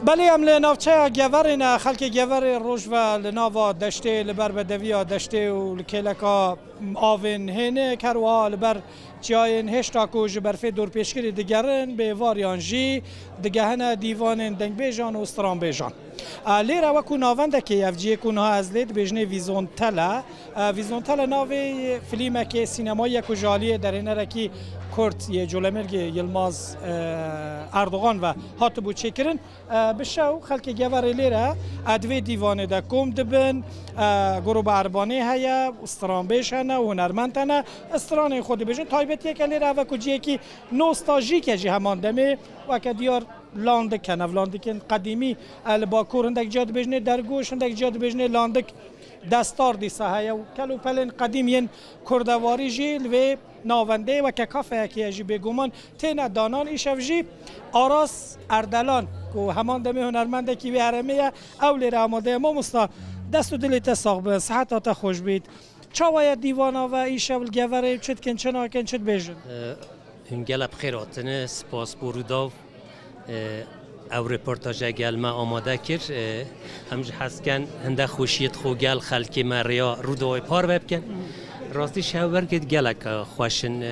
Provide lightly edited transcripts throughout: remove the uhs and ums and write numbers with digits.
بله ام لنافچه گورین خلک گور روش و لناوا دشته لبر بدویا دشته و لکلکا آوین هنه کروا لبر جاین هشتا کوج برفه دور پیشگیری دیگرن به واریانجی دیگه هنه دیوان دنگ بیجان و استران بیجان لیره وکو ناونده که افجیه کنها از لید بجنه ویزونتله ناوی فیلمه که سینمایی که جالیه در اینه رکی کرد یه جولمرگ یلماز اردوغان و هات بو چکرن بشو خلک گور لیره ادوی دیوانه ده کم دبن گروب عربانه هیا استران بیشنه و هنرمندنه استران خود بیشن تایبتیه که لیره و کجیه که نوستاژیکه جی همان دمه و که دیار لاندک لاندکن قدیمی الباکور اندک جاد بجنه درگوش اندک جاد بجنه لاندک دستار دی ساحه و کلو پلن قدیمین کردواری جیل و ناونده و که کافه که اجی بگومان تین دانان ایشف جی آراس اردلان که همان دمه هنرمنده که به حرمه اولی را آماده ما مستا دست و دلیت ساق به صحت تا خوش بید چاوای دیوانا و ایشف الگوره چد کن چنا کن چد بیجن هنگل بخیراتنه سپاس بروداو او رپورتاج گلمه آماده کرد همج هست کن هنده خوشیت خو گل خلکی مریا رو دوی پار ببکن راستی شاور کد گلک خوشن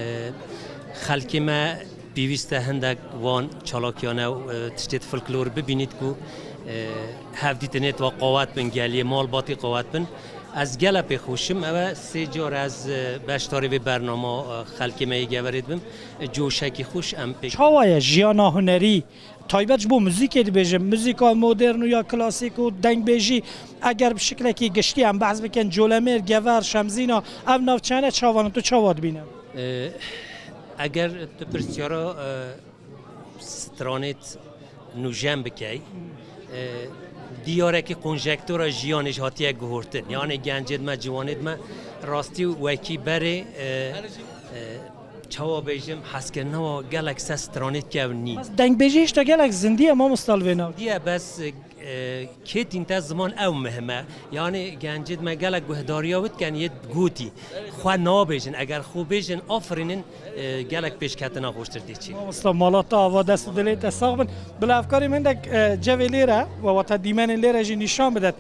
خلکی ما بیویسته هنده وان چالاکیانه و تشتیت فلکلور ببینید که هفدیتنیت و قوات بن گلیه مال باتی قوات بن از گله بخوشم و سه جار از بشتاری به برنامه خلکی می گورید بم جوشکی خوش ام پی چاوای جیانا هنری تایبت بو موزیک دی بجم موزیکا مدرن یا کلاسیک و دنگ بیجی اگر به شکلی که گشتی هم بحث بکن جولمر گور شمزینا ام نافچانه چاوان تو چاواد بینم اگر تو پرسیارا سترانت نوجم بکی دیاره که کنجکتورا جیانش هاتیه گهورتن یعنی گنجد ما جوانید ما راستی وکی بره چاوا بیجم حسکرنا و گلک سسترانید که نی دنگ بیجیش تا گلک زندیه ما مستالوینا دیه بس که این زمان او مهمه یعنی گنجد ما گلک گهداریا بود کن یه گوتی خواه نابیجن اگر خوب بیجن آفرینن گلک پیش کتنا خوشتر دیچی مالاتا و دست دلیت ساقبن بلا افکاری من دک جوی لیره و تا دیمن لیره جی نشان بدد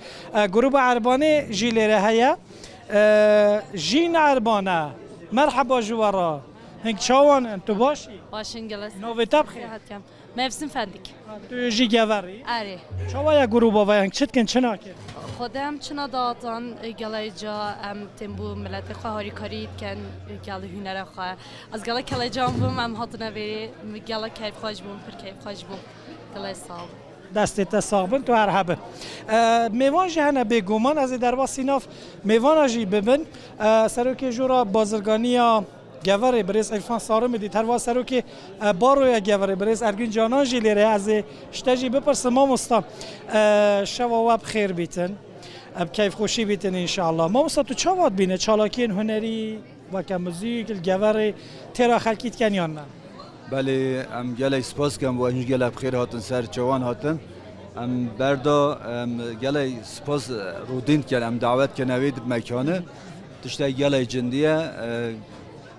گروب عربانه جی لیره هیا جین عربانه مرحبا جوارا هنگ چاوان انتو باشی؟ باشین گلس نوی تبخی؟ مفسم فندک تو جی گوری؟ آره چاوای گروبا و هنگ چت کن چنا که؟ خودم چنا دادن گلای جا ام تنبو ملت خواهی کارید کن گل هنر خواه از گلا کلا جام بوم ام هات نوی گلا کیف خواهش بوم پر کیف خواهش بوم گلای صاحب دستت ساقبن تو هر حبه میوان جهنه بگومان از در واسیناف میوان جی ببن سروک جورا بازرگانیا گوره برس ایفان سارم دی تر واسه رو که باروی گوره برس ارگین جانان جلیره از شتاجی بپرسم ما مستا شواب خیر بیتن اب کیف خوشی بیتن ان شاء الله ما مستا تو چاواد بینه چالاکین هنری و که موزیک گوره ترا خلکیت کنیان نه بله ام گله سپاس کم و انج گله بخیر هاتن سر جوان هاتن ام بردا گله سپاس رودین کردم دعوت کنوید مکانه تشته گله جندیه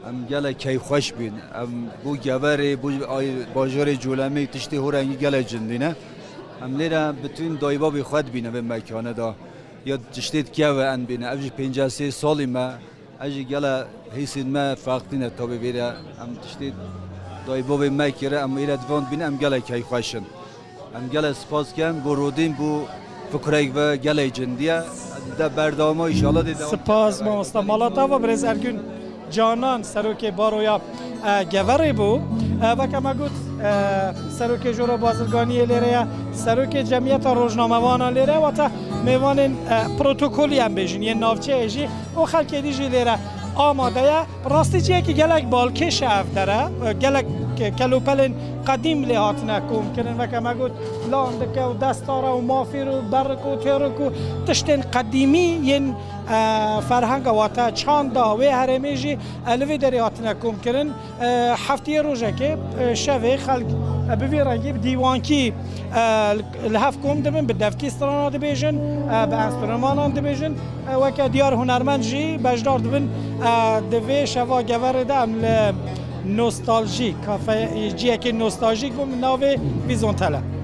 ام گله کی خوش بین ام بو گوره بو باجور جولمی تشتی هورنگی گله جندینه ام لیره بتون دایبا بی خود بینه به مکانه دا یا تشتید گوه ان بینه اوجی 53 سالی ما اجی گله حیثین ما فاقتینه تا ببیره ام تشتید دایبا به مکره ام ایره دوان بینه ام گله کی خوشن ام گله سپاس کم گرودین بو فکرک و گله جندیه ده بردامه ایشالا دیده سپاس ما استمالاتا و برز ارگون جانان سروک بارویا گوری بو و کما گوت سروک جورا بازرگانی لیره سروک جمعیت روزنامه وانا لیره و تا میوان پروتکولی هم بیشین یه نافچه ایجی و خلک دیجی لیره آماده راستی چیه که گلک بالکش اف داره گلک کلوپلن قدیم لحاظ نکوم کنن و کما گوت لاندکه و دستاره و مافیر و برک و تیرک و تشتین قدیمی ین فرهنگ واتا چاندا و هرمیجی الوی داری هات نکوم کنن هفته روزه که شوی خلق بوی رنگی دیوانکی لحف کوم دبن به دفکی استران دبیجن به انسترومان دبیجن و که دیار هنرمند جی بجدار دبن دوی شوا گور دم نوستالژیک کافه جیه که نوستالژیک بوم ناوی ویزونتله